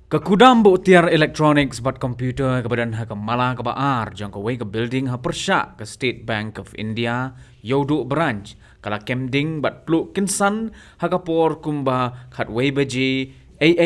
Ka Kudam bu Tiar electronics bat computer ke badan ha ke mala ke baar jang ke ke building ha Pyrshah ke State Bank of India Ïewduh branch kala kemding bat Pluh Kynsan ha ke por kumba khat wei baji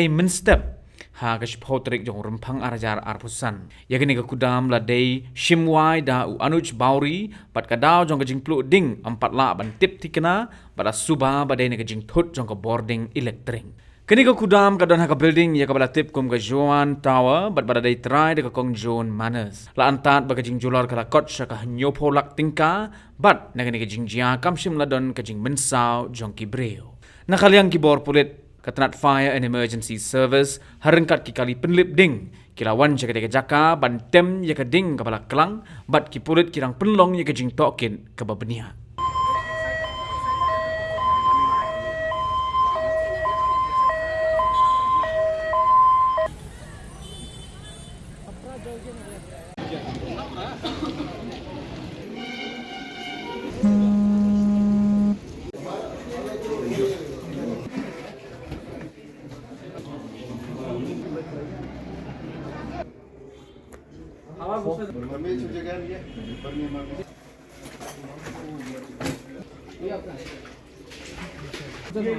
min step ha ke shpotrik jong rempang arajar arpusan ya kini ke Kudam la day shimwai da Anuj Bawri bat kadau jong ke jing Pluh ding 4 la ban tip tikena bat suba badai ne ke jing thut jong ke boarding electric. Kini ke Kudam kadon ha building ya kabala tip kum ke Joan Tower bat badai try de ke kong John Manas. La antat ba ke jing jular kala kot sha ka nyopo lak tingka bat na kini ke jing jia kamshim ladon ke jing mensau jong ki breo. Na kaliang ki bor pulit katanat fire and emergency service harengkat ki kali penlip ding kilawan ja ke jaka ban tem ya ke ding kabala kelang bat ki pulit kirang penlong ya ke jing tokin ke babenia.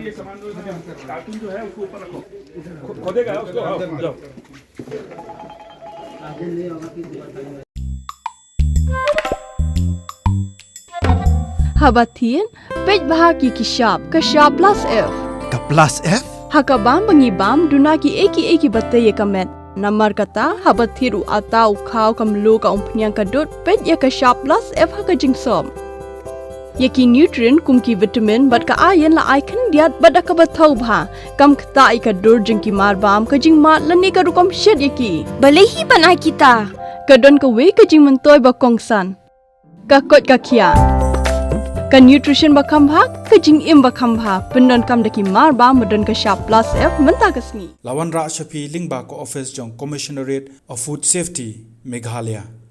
ये सामान कार्टून जो है उसको ऊपर रखो खोदेगा उसको जाओ Habatin, pej bahagi kishab, kashab plus F. Ka plus F? Hakabam bangibam dunaki eki batay kamet. Namar kata habathiru atau kau kamlu ka umpnyang kadut pej ya kashab plus F hakajing som. Yaki nutrient kumki vitamin bat ka ayan la icon diat bat akabatau bha kam kta ikadur jingki marbam kajing mat lani ka rukom shed yaki. Balehi banai kita. Kadon ka we kajing mentoy ba kongsan. Ka kot ka kia. Ka nutrition ba kambha kajing im ba kambha pendon kam daki marbam medon ka sharp plus F menta kasni. Lawan Ra Shafi Lingba ko office jong Commissionerate of Food Safety Meghalaya.